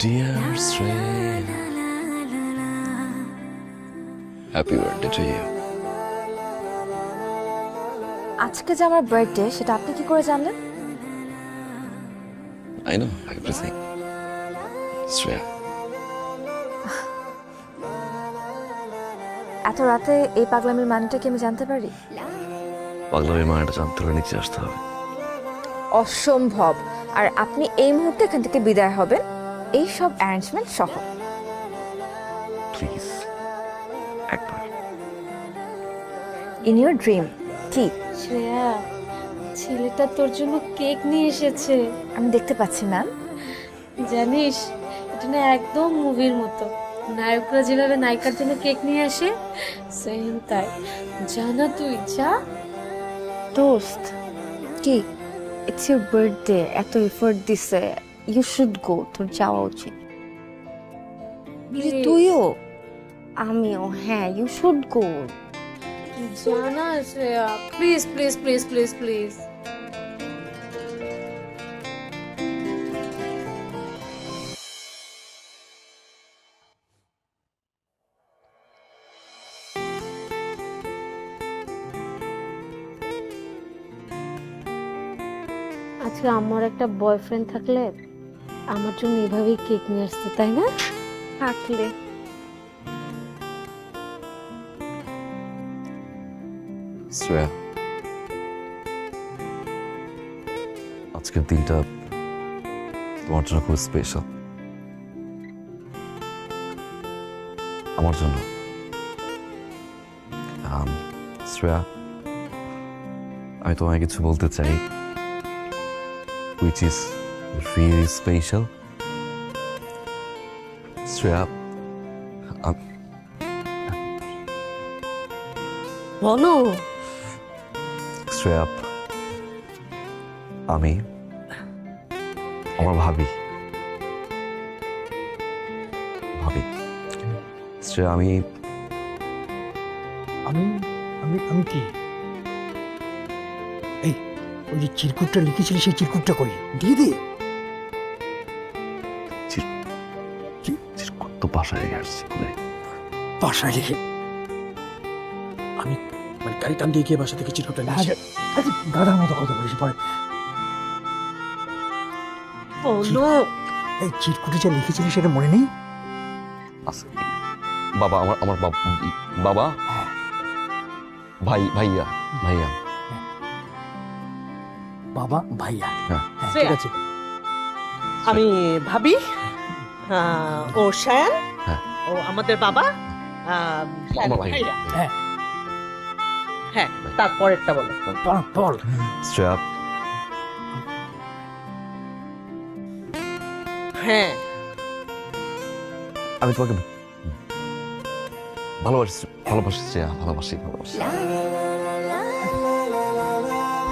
Dear Shreya, happy birthday to you. আজকে যে আমার বার্থডে সেটা আপনি কি করে জানলেন? I know everything. Shreya, এত রাতে এই পাগলামির মানেটা কি আমি জানতে পারি? পাগলামির মানেটা জানতে হলে নিচে আসতে হবে। অসম্ভব। আর আপনি এই মুহূর্তে এখান থেকে বিদায় হবেন এই সব অ্যারেঞ্জমেন্ট সহ। প্লিজ একবার। In your dream. কি? শ্রেয়া, ছেলেটা তোর জন্য কেক নিয়ে এসেছে। আমি দেখতে পাচ্ছি ম্যাম। জানিস, এটা না একদম মুভির মতো। নায়করা যেভাবে নায়িকার জন্য কেক নিয়ে আসে, সেম তাই। জানা তুই যা। দোস্ত কি? ইটস ইউর বার্থডে, এত এফোর্ট দিছে, ইউ শুড গো। তোর যাওয়া উচিত। তুইও? আমিও। হ্যাঁ, ইউ শুড গো। জানা Shreya, please please please please please. আজকে আমার একটা বয়ফ্রেন্ড থাকলে আমার জন্য এভাবেই কেক নিয়ে আসতে, তাই না? থাকলে শ্রেয়া, আজকের দিনটা তোমার জন্য খুব স্পেশাল। আমার জন্য। শ্রেয়া, আমি তোমায় কিছু বলতে চাই, which is really special. Shreya, বলো। শ্রেয়া, আমি আমার ভাবি শ্রেয়া, আমি আমি আমি আমি কি এই ওই যে চিরকুটটা লিখেছিলি সেই চিরকুটটা কই? দিয়ে দে। চিরকুট তো বাসায় রেখে আসছি। বাসায় রেখে আমি মানে গাড়ি টান দিয়ে গিয়ে বাসা থেকে চিরকুটটা নিয়ে আসি। গাধার মতো কথা বলিস পরে। বলো। এই চিরকুটে যা লিখেছিলি সেটা মনে নেই? আচ্ছা, বাবা, আমার বাবা, ভাইয়া বাবা ভাইয়া। হ্যাঁ। হ্যাঁ, ঠিক আছে। আমি ভাবি, ও শায়ান, হ্যাঁ। ও আমাদের বাবা, আমার ভাই। ভাইয়া। হ্যাঁ, হ্যাঁ, তারপরেরটা বলো। বল। শ্রেয়া, হ্যাঁ, আমি তোমাকে ভালোবাসি শ্রেয়া, ভালোবাসি।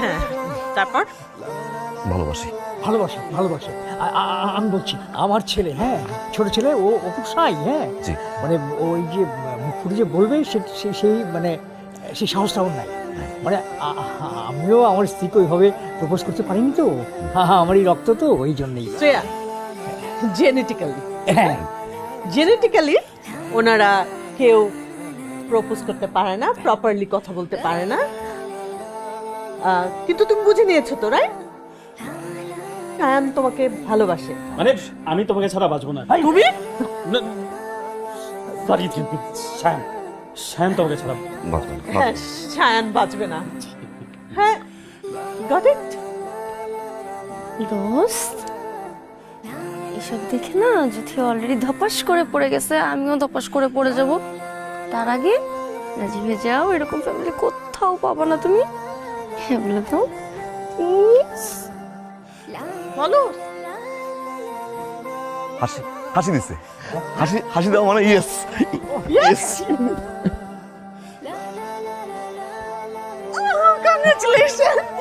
হ্যাঁ, তারপর ভালোবাসি। ভালোবাসে। আমি বলছি আমার ছেলে, হ্যাঁ, ছোট ছেলে, ও খুব সাই। হ্যাঁ, জি। মানে ওই যে মুখ ফুটে যে বলবে সেই মানে সেই সাহসটা ওর নাই। মানে আমিও আমার স্ত্রীকে ওইভাবে প্রপোজ করতে পারিনি তো। আমার এই রক্ত তো ওই জন্যই। শ্রেয়া, হ্যাঁ, জেনেটিক্যালি ওনারা কেউ প্রপোজ করতে পারে না, প্রপারলি কথা বলতে পারে না। কিন্তু তুমি বুঝে নিয়েছো তো, রাইট? শায়ান তোমাকে ভালোবাসে। মানে আমি তোমাকে ছাড়া বাঁচবো না। তুমি সরি, শ্যাম তোমাকে ছাড়া। হ্যাঁ, শায়ান বাঁচবে না। হ্যাঁ, গট ইট। দোস্ত, এসব দেখে না যদি অলরেডি ধপাস করে পড়ে গেছে, আমিও ধপাস করে পড়ে যাব। তার আগে রাজি হয়ে যাও, এরকম ফ্যামিলি কোথাও পাবো না তুমি। হ্যাঁ, বলে দাও প্লিজ। বলো। হাসি দিছে। হাসি দাও মানে ইয়েস। Congratulations!